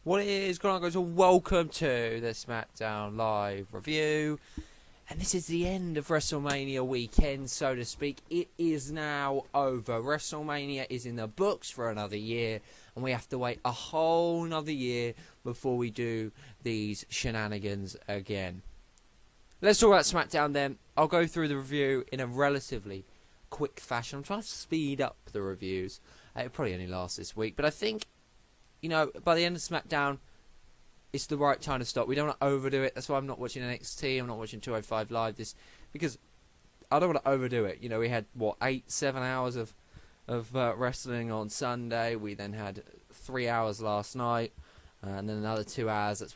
What it is going on, guys? Welcome to the SmackDown Live review. And this is the end of WrestleMania weekend, so to speak. It is now over. WrestleMania is in the books for another year, and we have to wait a whole nother year before we do these shenanigans again. Let's talk about SmackDown then. I'll go through the review in a relatively quick fashion. I'm trying to speed up the reviews. It'll probably only last this week, but I think, you know, by the end of SmackDown, it's the right time to stop. We don't want to overdo it. That's why I'm not watching NXT. I'm not watching 205 Live. Because I don't want to overdo it. You know, we had, 7 hours of wrestling on Sunday. We then had 3 hours last night. And then another 2 hours. That's,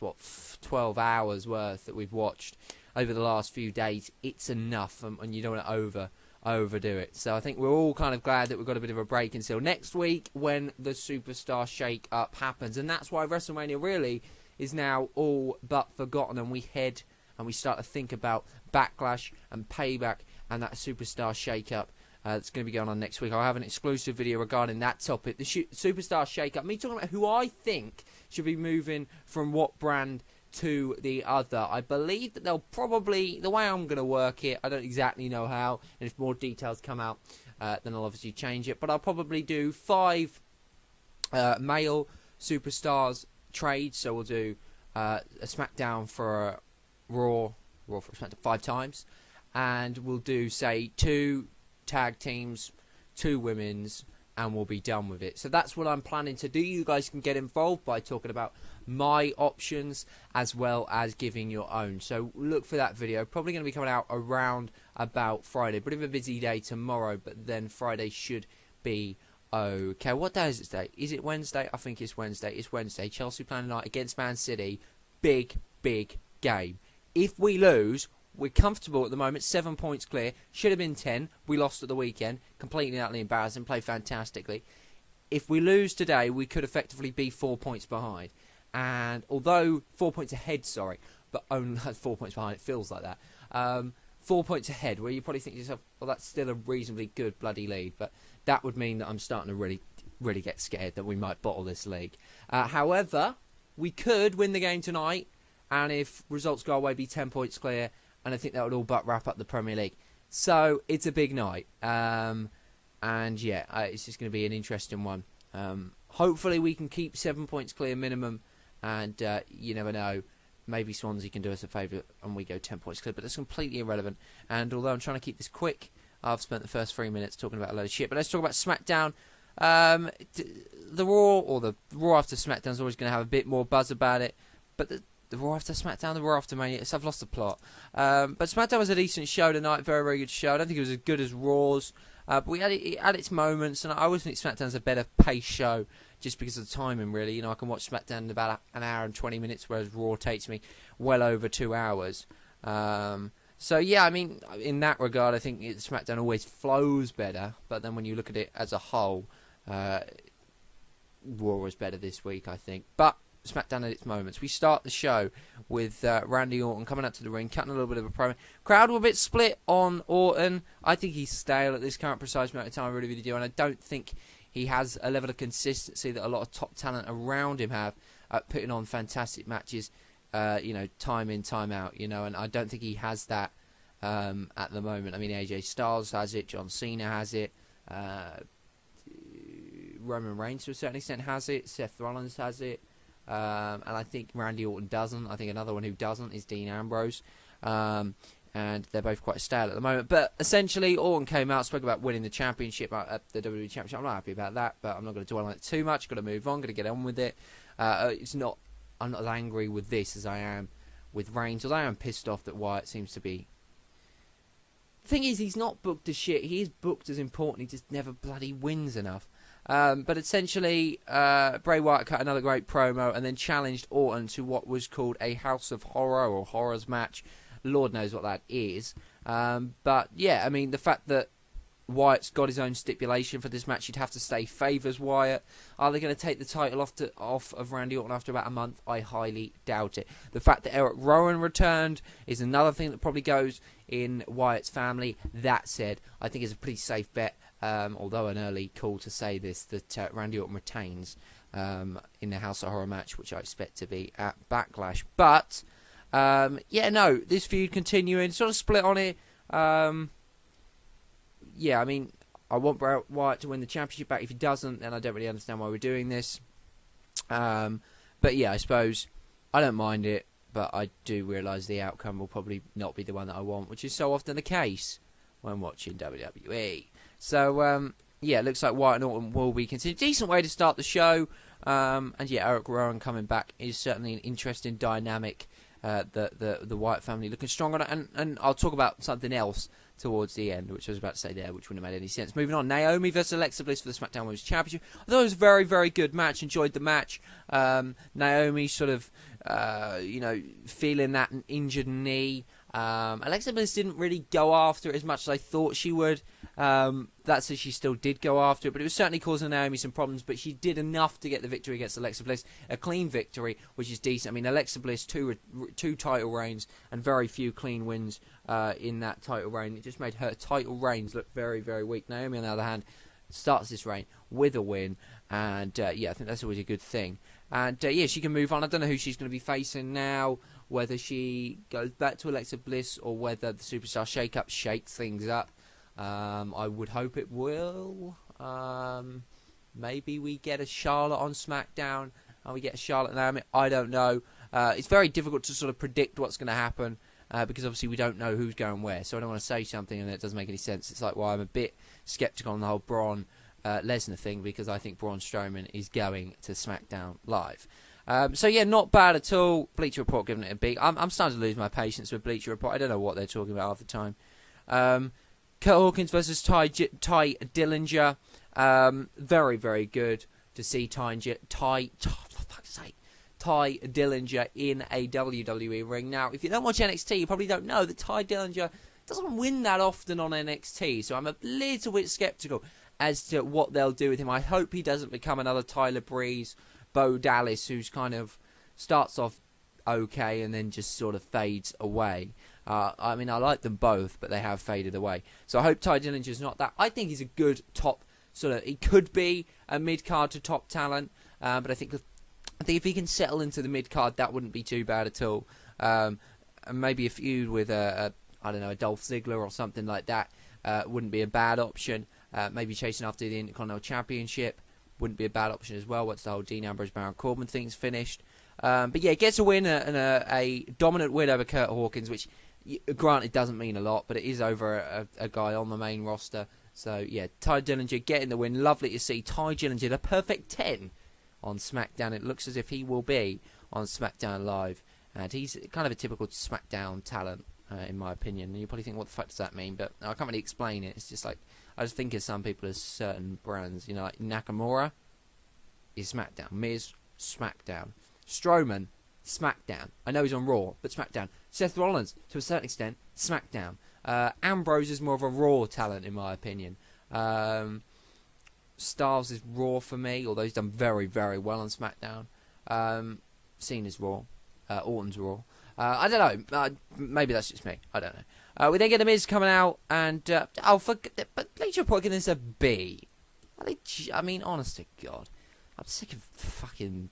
12 hours worth that we've watched over the last few days. It's enough. And you don't want to overdo it. So I think we're all kind of glad that we've got a bit of a break until next week when the Superstar Shake-Up happens. And that's why WrestleMania really is now all but forgotten, and we head and we start to think about Backlash and Payback and that Superstar Shake-Up that's going to be going on next week. I'll have an exclusive video regarding that topic, the Superstar Shake-Up, me talking about who I think should be moving from what brand to the other. I believe that they'll probably, the way I'm going to work it, I don't exactly know how, and if more details come out, then I'll obviously change it, but I'll probably do 5 male superstars trade, so we'll do a SmackDown for a Raw for SmackDown 5 times, and we'll do, say, 2 tag teams, 2 women's, and we'll be done with it. So that's what I'm planning to do. You guys can get involved by talking about my options as well as giving your own. So look for that video. Probably going to be coming out around about Friday. Bit of a busy day tomorrow, but then Friday should be okay. What day is it today? Is it Wednesday? I think it's Wednesday. It's Wednesday. Chelsea playing tonight against Man City. Big game. If we lose, we're comfortable at the moment. 7 points clear. Should have been 10. We lost at the weekend. Completely and utterly embarrassing. Played fantastically. If we lose today, we could effectively be 4 points behind. And although 4 points ahead, but only 4 points behind, it feels like that. 4 points ahead, where you probably think to yourself, well, that's still a reasonably good bloody lead. But that would mean that I'm starting to really get scared that we might bottle this league. However, we could win the game tonight, and if results go away, be 10 points clear, and I think that would all but wrap up the Premier League. So it's a big night, and yeah, it's just going to be an interesting one. Hopefully we can keep 7 points clear minimum, and you never know, maybe Swansea can do us a favour and we go 10 points clear, but that's completely irrelevant. And although I'm trying to keep this quick, I've spent the first 3 minutes talking about a load of shit. But let's talk about SmackDown. The Raw after SmackDown is always going to have a bit more buzz about it. But the Raw after SmackDown, the Raw after Mania, I've lost the plot. But SmackDown was a decent show tonight. Very, very good show. I don't think it was as good as Raw's. But it had its moments. And I always think SmackDown's a better paced show just because of the timing, really. You know, I can watch SmackDown in about an hour and 20 minutes, whereas Raw takes me well over 2 hours. So, yeah, I mean, in that regard, I think SmackDown always flows better. But then when you look at it as a whole, Raw was better this week, I think. But SmackDown at its moments. We start the show with Randy Orton coming out to the ring, cutting a little bit of a promo. Crowd were a bit split on Orton. I think he's stale at this current precise moment of time. I really, really do. And I don't think he has a level of consistency that a lot of top talent around him have, putting on fantastic matches. Time in, time out, and I don't think he has that at the moment. I mean, AJ Styles has it, John Cena has it, Roman Reigns to a certain extent has it, Seth Rollins has it, and I think Randy Orton doesn't. I think another one who doesn't is Dean Ambrose, and they're both quite stale at the moment. But essentially, Orton came out, spoke about winning the championship, the WWE Championship. I'm not happy about that, but I'm not going to dwell on it too much. Got to move on, got to get on with it. I'm not as angry with this as I am with Reigns, although I am pissed off that Wyatt seems to be. The thing is, he's not booked as shit. He is booked as important. He just never bloody wins enough. But essentially, Bray Wyatt cut another great promo and then challenged Orton to what was called a House of Horror or Horrors match. Lord knows what that is. But yeah, I mean, the fact that Wyatt's got his own stipulation for this match, he'd have to stay favours Wyatt. Are they going to take the title off of Randy Orton after about a month? I highly doubt it. The fact that Eric Rowan returned is another thing that probably goes in Wyatt's family. That said, I think it's a pretty safe bet, although an early call to say this, that Randy Orton retains in the House of Horror match, which I expect to be at Backlash. But, yeah, no, this feud continuing, sort of split on it. Yeah, I mean, I want Bray Wyatt to win the championship back. If he doesn't, then I don't really understand why we're doing this. But yeah, I suppose I don't mind it, but I do realise the outcome will probably not be the one that I want, which is so often the case when watching WWE. So, yeah, it looks like Wyatt and Orton will be considered. Decent way to start the show. And yeah, Eric Rowan coming back is certainly an interesting dynamic. The Wyatt family looking strong on it. And I'll talk about something else towards the end, which I was about to say there, which wouldn't have made any sense. Moving on, Naomi versus Alexa Bliss for the SmackDown Women's Championship. I thought it was a very, very good match. Enjoyed the match. Naomi sort of, feeling that injured knee. Alexa Bliss didn't really go after it as much as I thought she would. That's as she still did go after it, but it was certainly causing Naomi some problems, but she did enough to get the victory against Alexa Bliss. A clean victory, which is decent. I mean, Alexa Bliss, two title reigns and very few clean wins in that title reign. It just made her title reigns look very, very weak. Naomi, on the other hand, starts this reign with a win, and yeah, I think that's always a good thing. And yeah, she can move on. I don't know who she's going to be facing now, whether she goes back to Alexa Bliss or whether the Superstar Shake-Up shakes things up. I would hope it will. Maybe we get a Charlotte on SmackDown and we get a Charlotte and Naomi. I don't know. It's very difficult to sort of predict what's going to happen because obviously we don't know who's going where. So I don't want to say something and it doesn't make any sense. It's like, well, I'm a bit sceptical on the whole Braun Lesnar thing because I think Braun Strowman is going to SmackDown Live. So yeah, not bad at all. Bleacher Report giving it a B. I'm starting to lose my patience with Bleacher Report. I don't know what they're talking about half the time. Kurt Hawkins versus Ty Dillinger. Very, very good to see Ty Dillinger in a WWE ring. Now, if you don't watch NXT, you probably don't know that Ty Dillinger doesn't win that often on NXT. So I'm a little bit sceptical as to what they'll do with him. I hope he doesn't become another Tyler Breeze, Bo Dallas, who's kind of starts off okay and then just sort of fades away. I mean, I like them both, but they have faded away. So I hope Ty Dillinger's not that. I think he's a good top sort of. He could be a mid-card to top talent, but I think if he can settle into the mid-card, that wouldn't be too bad at all. And maybe a feud with a Dolph Ziggler or something like that wouldn't be a bad option. Maybe chasing after the Intercontinental Championship wouldn't be a bad option as well once the whole Dean Ambrose Baron Corbin thing's finished. But yeah, gets a win and a dominant win over Kurt Hawkins, which granted doesn't mean a lot, but it is over a guy on the main roster. So yeah, Ty Dillinger getting the win. Lovely to see Ty Dillinger, the perfect 10 on SmackDown. It looks as if he will be on SmackDown Live, and he's kind of a typical SmackDown talent, in my opinion. And you probably think, what the fuck does that mean? But I can't really explain it. It's just like, I just think of some people as certain brands, like Nakamura is SmackDown, Miz, SmackDown, Strowman, SmackDown. I know he's on Raw, but SmackDown. Seth Rollins, to a certain extent, SmackDown. Ambrose is more of a Raw talent, in my opinion. Styles is Raw for me, although he's done very, very well on SmackDown. Cena's Raw. Orton's Raw. I don't know. Maybe that's just me. I don't know. We then get the Miz coming out, and but Bleacher Report giving this a B. I mean, honest to God, I'm sick of fucking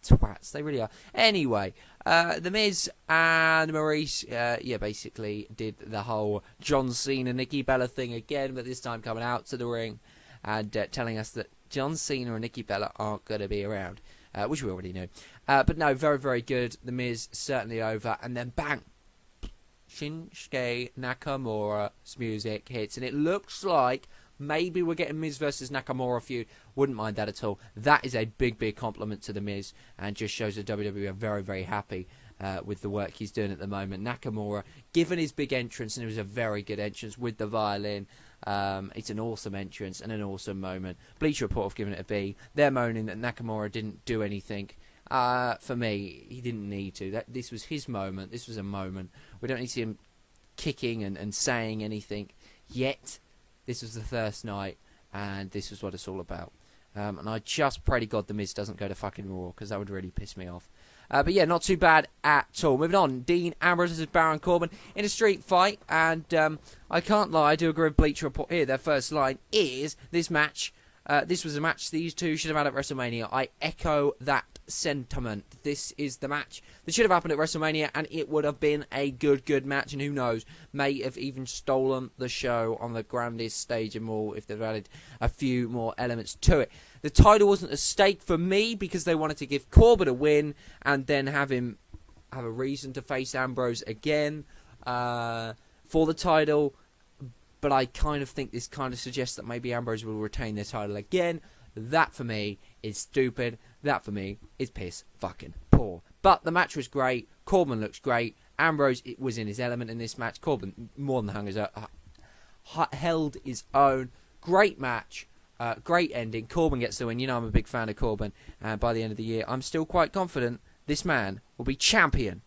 twats. They really are. Anyway, the Miz and Maurice, basically did the whole John Cena, Nikki Bella thing again, but this time coming out to the ring and telling us that John Cena and Nikki Bella aren't going to be around, which we already knew. But no, very, very good. The Miz certainly over, and then bang, Shinsuke Nakamura's music hits, and it looks like maybe we're getting Miz versus Nakamura feud. Wouldn't mind that at all. That is a big, big compliment to The Miz, and just shows that WWE are very, very happy with the work he's doing at the moment. Nakamura, given his big entrance, and it was a very good entrance with the violin, it's an awesome entrance and an awesome moment. Bleacher Report have given it a B. They're moaning that Nakamura didn't do anything. For me, he didn't need to. This was his moment. This was a moment. We don't need to see him kicking and saying anything yet. This was the first night, and this is what it's all about. And I just pray to God The Miz doesn't go to fucking Raw, because that would really piss me off. But yeah, not too bad at all. Moving on, Dean Ambrose versus Baron Corbin in a street fight, and I can't lie, I do agree with Bleacher Report here. Their first line is, this match This was a match these two should have had at WrestleMania. I echo that sentiment. This is the match that should have happened at WrestleMania, and it would have been a good match, and who knows, may have even stolen the show on the grandest stage of all if they've added a few more elements to it. The title wasn't a stake for me because they wanted to give Corbin a win and then have him have a reason to face Ambrose again for the title. But I kind of think this kind of suggests that maybe Ambrose will retain their title again. That for me is stupid. That for me is piss fucking poor. But the match was great. Corbin looks great. Ambrose was in his element in this match. Corbin more than held his own. Great match. Great ending. Corbin gets the win. You know I'm a big fan of Corbin. By the end of the year, I'm still quite confident this man will be champion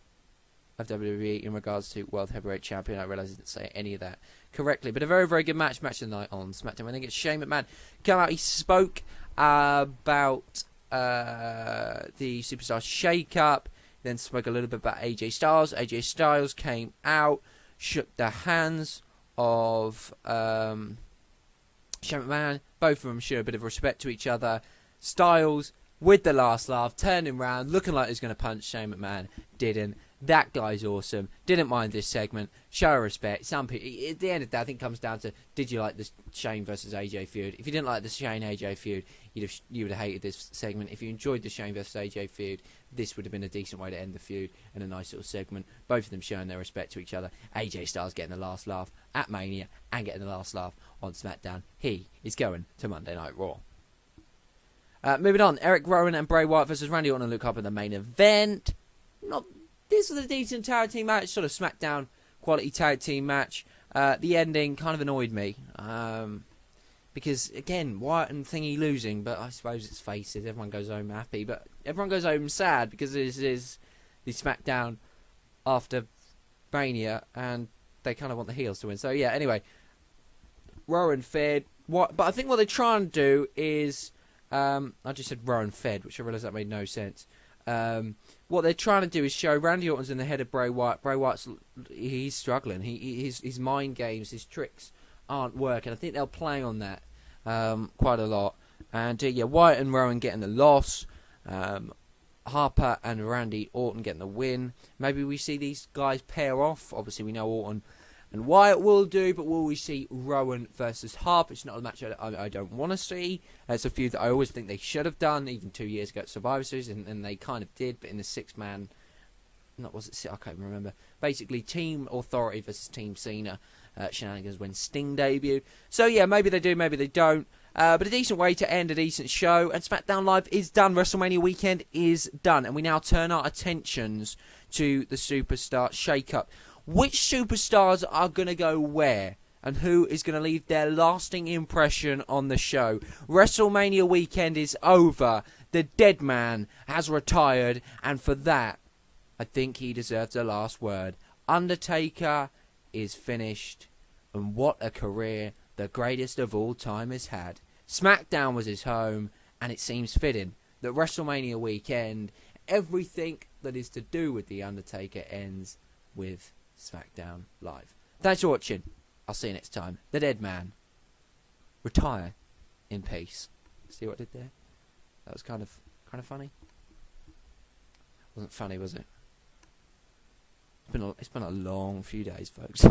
of WWE in regards to World Heavyweight Champion. I realise I didn't say any of that correctly, but a very good match of the night on SmackDown. I think it's Shane McMahon come out. He spoke about the Superstar Shake-Up, then spoke a little bit about AJ Styles. AJ Styles came out, shook the hands of Shane McMahon. Both of them show a bit of respect to each other. Styles, with the last laugh, turning around, looking like he was going to punch Shane McMahon. Didn't. That guy's awesome. Didn't mind this segment. Show respect. Some people, at the end of the day, I think it comes down to, did you like the Shane versus AJ feud? If you didn't like the Shane AJ feud, you would have hated this segment. If you enjoyed the Shane versus AJ feud, this would have been a decent way to end the feud and a nice little segment. Both of them showing their respect to each other. AJ Styles getting the last laugh at Mania and getting the last laugh on SmackDown. He is going to Monday Night Raw. Moving on, Eric Rowan and Bray Wyatt versus Randy Orton and Luke Harper in the main event. This was a decent tag team match, sort of SmackDown quality tag team match. The ending kind of annoyed me because, again, Wyatt and Thingy losing, but I suppose it's faces. Everyone goes home happy, but everyone goes home sad because this is the SmackDown after Mania, and they kind of want the heels to win. So, yeah, anyway, Rowan fed. But I think what they try and do is... I just said Rowan fed, which I realised that made no sense. What they're trying to do is show Randy Orton's in the head of Bray Wyatt. Bray Wyatt's he's struggling. His mind games, his tricks aren't working. I think they'll play on that quite a lot. And Wyatt and Rowan getting the loss. Harper and Randy Orton getting the win. Maybe we see these guys pair off. Obviously, we know Orton and Wyatt will do, but will we see Rowan versus Harper? It's not a match I don't want to see. It's a feud that I always think they should have done, even 2 years ago at Survivor Series, and they kind of did, but in the six-man... I can't remember. Basically, Team Authority versus Team Cena shenanigans when Sting debuted. So, yeah, maybe they do, maybe they don't. But a decent way to end a decent show, and SmackDown Live is done. WrestleMania weekend is done, and we now turn our attentions to the Superstar Shake-Up. Which superstars are going to go where? And who is going to leave their lasting impression on the show? WrestleMania weekend is over. The dead man has retired. And for that, I think he deserves the last word. Undertaker is finished. And what a career the greatest of all time has had. SmackDown was his home. And it seems fitting that WrestleMania weekend, everything that is to do with The Undertaker ends with SmackDown Live. Thanks for watching. I'll see you next time. The dead man. Retire in peace. See what I did there? That was kind of funny. Wasn't funny, was it? It's been a long few days, folks.